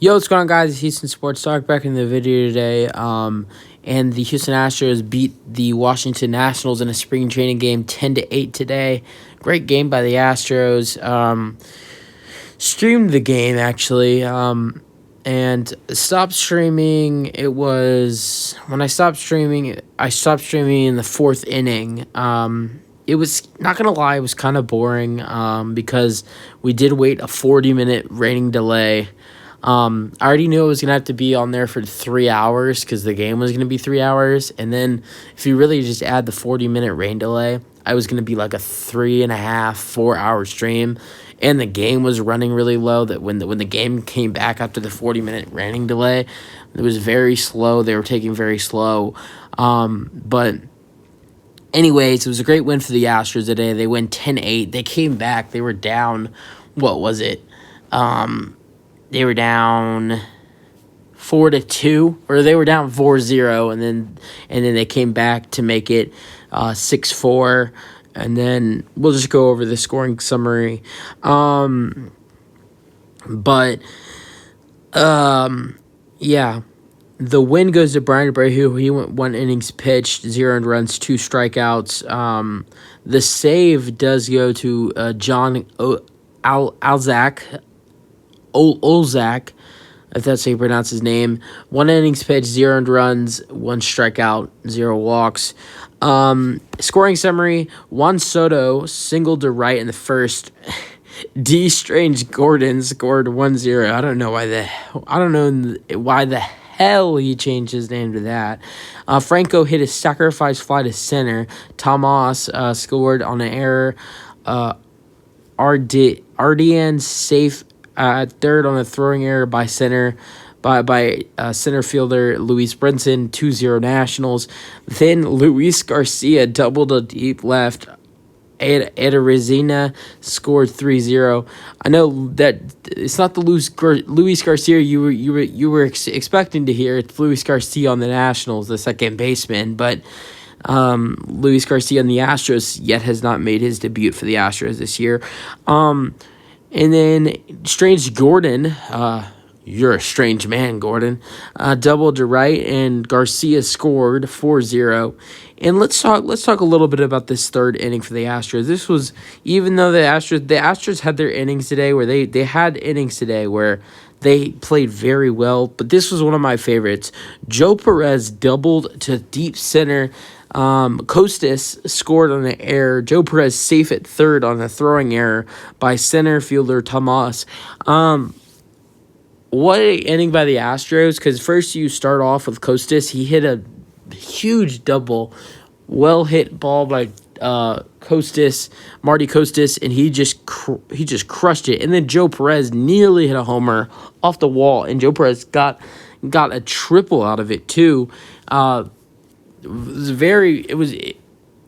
Yo, what's going on, guys? It's Houston Sports Talk back in the video today. And the Houston Astros beat the Washington Nationals in a spring training game 10-8 today. Great game by the Astros. Streamed the game, actually. And stopped streaming. When I stopped streaming in the fourth inning. It was, not going to lie, it was kind of boring because we did wait a 40-minute rain delay. I already knew it was going to have to be on there for 3 hours because the game was going to be 3 hours. And then if you really just add the 40-minute rain delay, I was going to be like a 3.5, 4-hour stream. And the game was running really low. That when the game came back after the 40-minute raining delay, it was very slow. They were taking very slow. But anyways, it was a great win for the Astros today. They win 10-8. They came back. They were down, what was it? They were down 4-2, or they were down 4-0, and then they came back to make it 6-4. And then we'll just go over the scoring summary. Yeah, the win goes to Brian Abreu. He went 1 innings pitched, 0 earned runs, 2 strikeouts. The save does go to John Olzak, if that's how you pronounce his name. 1 innings pitched, 0 earned runs, 1 strikeout, 0 walks. Scoring summary: Juan Soto singled to right in the first. D. Strange Gordon scored 1-0. I don't know why the hell he changed his name to that. Franco hit a sacrifice fly to center. Tomas scored on an error. Ardian safe at third on a throwing error by center fielder Luis Brinson, 2-0 Nationals. Then Luis Garcia doubled a deep left. Ederizina scored 3-0. I know that it's not the Luis Garcia you were expecting to hear. It's Luis Garcia on the Nationals, the second baseman, but Luis Garcia on the Astros yet has not made his debut for the Astros this year. And then Strange Gordon, you're a strange man, Gordon, doubled to right, and Garcia scored 4-0. And let's talk a little bit about this third inning for the Astros. This was, even though the Astros had their innings today where they had innings today where they played very well, but this was one of my favorites. Joe Perez doubled to deep center. Costas scored on an error. Joe Perez safe at third on a throwing error by center fielder Tomas. What an inning by the Astros, because first you start off with Costas. He hit a huge double, well-hit ball by Marty Costas, and he just crushed it. And then Joe Perez nearly hit a homer off the wall, and Joe Perez got a triple out of it too.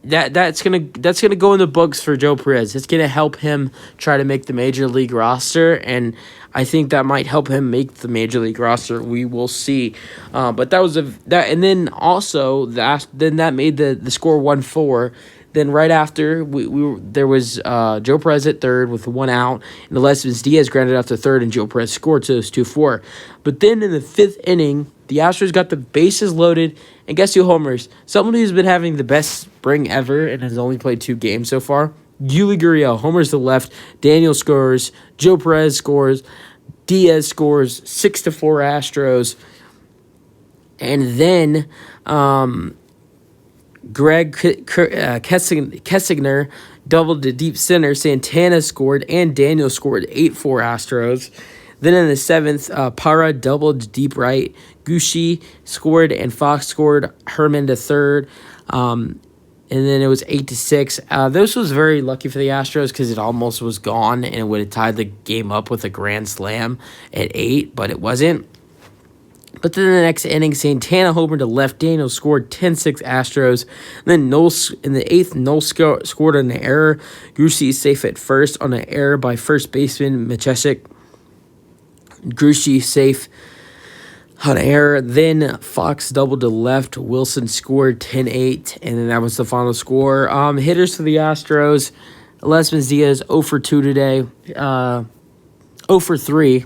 That's gonna go in the books for Joe Perez. It's gonna help him try to make the major league roster, and I think that might help him make the major league roster. We will see. But and then also that made the score 1-4. Then right after there was Joe Perez at third with 1 out, and Lesbos Diaz grounded out to third, and Joe Perez scored, so it was 2-4. But then in the fifth inning, the Astros got the bases loaded, and guess who homers? Someone who's been having the best spring ever and has only played 2 games so far. Gurriel homers to left. Daniel scores. Joe Perez scores. Diaz scores. 6-4 Astros. And then Greg Kessigner doubled to deep center. Santana scored, and Daniel scored. 8-4 Astros. Then in the 7th, Para doubled to deep right. Gushi scored, and Fox scored. Herman to third. And then it was 8-6. This was very lucky for the Astros because it almost was gone, and it would have tied the game up with a grand slam at 8, but it wasn't. But then in the next inning, Santana homered to left. Daniel scored. 10-6 Astros. And then in the 8th, Noel scored on an error. Gushi safe at first on an error by first baseman Machesik. Gushi safe on an error. Then Fox doubled to left. Wilson scored 10-8, and then that was the final score. Hitters for the Astros: Lesbos Diaz 0 for 2 today, 0 for 3.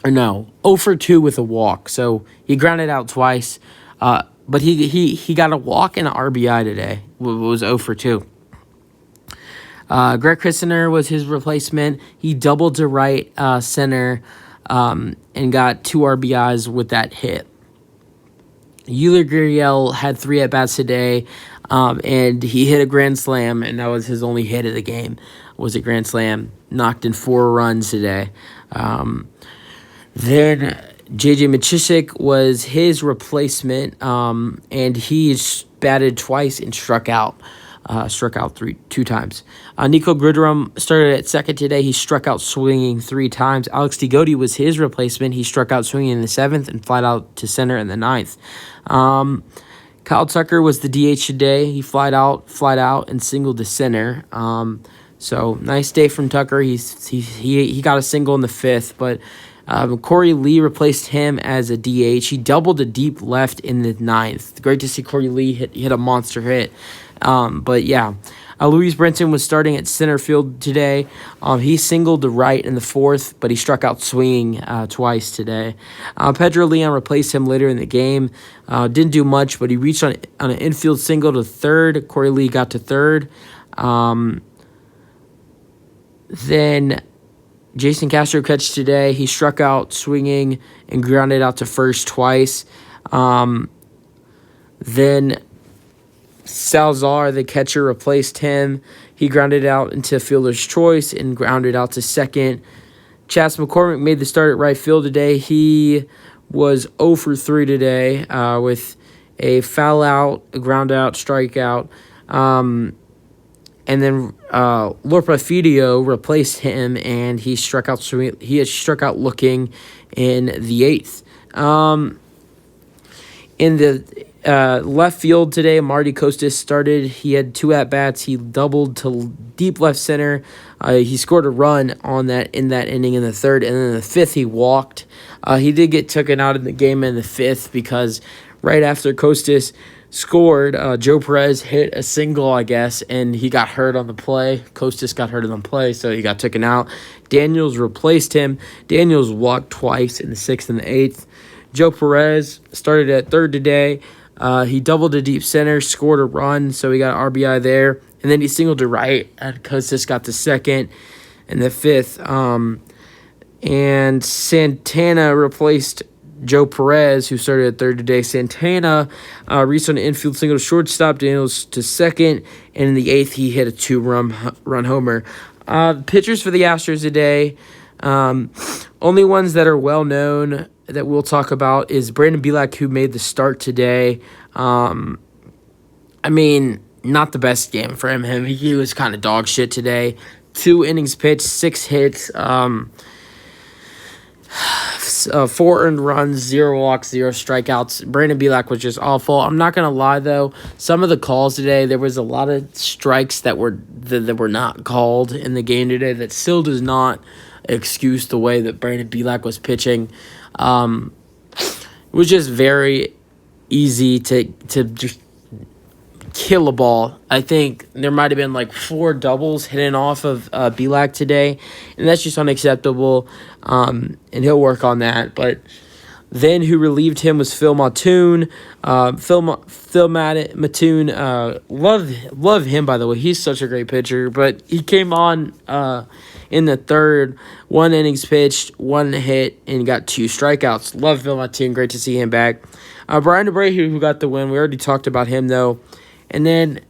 or no, 0 for 2 with a walk. So he grounded out twice, but he got a walk and an RBI today. Was 0 for 2. Greg Christener was his replacement. He doubled to right center and got 2 RBIs with that hit. Euler Gurriel had 3 at-bats today, and he hit a grand slam, and that was his only hit of the game, was a grand slam. Knocked in 4 runs today. Then J.J. Machishik was his replacement, and he batted twice and struck out. Two times. Nico Goodrum started at second today. He struck out swinging 3 times. Alex DeGote was his replacement. He struck out swinging in the 7th and flied out to center in the 9th. Kyle Tucker was the DH today. He flied out and singled to center. So nice day from Tucker. He got a single in the 5th, but Corey Lee replaced him as a DH. He doubled a deep left in the 9th. Great to see Corey Lee hit a monster hit. But yeah, Luis Brinson was starting at center field today. He singled to right in the 4th, but he struck out swinging twice today. Pedro Leon replaced him later in the game. Didn't do much, but he reached on an infield single to third. Corey Lee got to third. Then Jason Castro catched today. He struck out swinging and grounded out to first twice. Then Salazar, the catcher, replaced him. He grounded out into fielder's choice and grounded out to second. Chas McCormick made the start at right field today. He was 0 for 3 today with a foul out, a ground out, strikeout. And then Lorpa Fidio replaced him, and he struck out. He had struck out looking in the 8th. In the left field today, Marty Costas started. He had 2 at-bats. He doubled to deep left center. He scored a run in that inning in the 3rd, and then in the 5th he walked. He did get taken out in the game in the 5th because right after Costas scored, Joe Perez hit a single, I guess, and he got hurt on the play. Costas got hurt on the play, so he got taken out. Daniels replaced him. Daniels walked twice in the 6th and the 8th. Joe Perez started at third today. He doubled to deep center, scored a run, so he got an RBI there. And then he singled to right, and Costas got to second in the 5th. And Santana replaced Joe Perez, who started at third today. Santana reached on an infield single to shortstop, Daniels to second, and in the 8th he hit a 2-run homer. Pitchers for the Astros today, only ones that are well known that we'll talk about is Brandon Bielak, who made the start today. I mean, not the best game for him. He was kind of dog shit today. 2 innings pitched, 6 hits, 4 earned runs, 0 walks, 0 strikeouts. Brandon Bielak was just awful. I'm not going to lie, though. Some of the calls today, there was a lot of strikes that were not called in the game today that still does not excuse the way that Brandon Bielak was pitching. It was just very easy to just kill a ball. I think there might have been like 4 doubles hidden off of Bielak today, and that's just unacceptable, and he'll work on that. But then who relieved him was Phil Mattoon. Phil Mattoon, love him, by the way. He's such a great pitcher, but he came on in the 3rd, 1 innings pitched, 1 hit, and got 2 strikeouts. Love Phil Mattoon. Great to see him back. Brian Abreu, who got the win. We already talked about him, though. And then,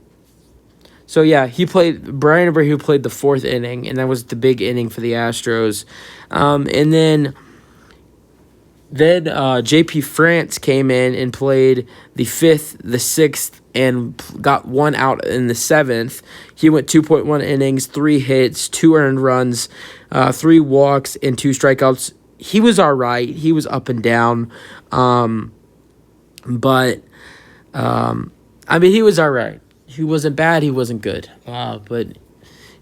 so yeah, Brian Abreu played the 4th inning, and that was the big inning for the Astros. And then J.P. France came in and played the 5th, the 6th, and got 1 out in the 7th. He went 2.1 innings, 3 hits, 2 earned runs, 3 walks, and 2 strikeouts. He was all right. He was up and down. But I mean, he was all right. He wasn't bad. He wasn't good. But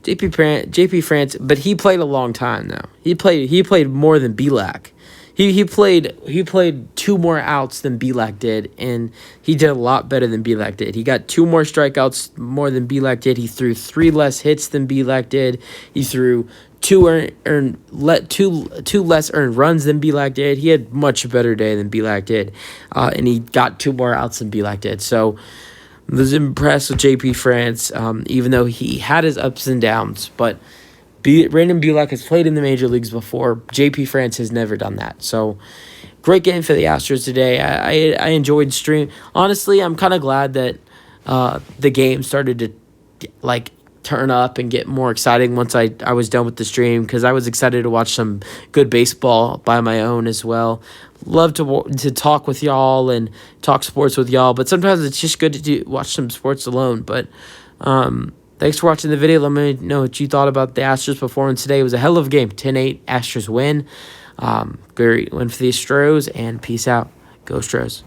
J.P. France, but he played a long time now. He played more than Bielak. He played 2 more outs than Bielak did, and he did a lot better than Bielak did. He got 2 more strikeouts more than Bielak did. He threw 3 less hits than Bielak did. He threw two less earned runs than Belak did. He had much better day than Belak did, and he got 2 more outs than Belak did. So I was impressed with JP France, even though he had his ups and downs. But Brandon Belak has played in the major leagues before. JP France has never done that. So great game for the Astros today. I enjoyed stream. Honestly, I'm kind of glad that the game started to turn up and get more exciting once I was done with the stream, because I was excited to watch some good baseball by my own as well. Love to talk with y'all and talk sports with y'all, but sometimes it's just good to watch some sports alone. But thanks for watching the video. Let me know what you thought about the Astros performance today. It was a hell of a game. 10-8 Astros win. Great win for the Astros, and peace out. Go Astros.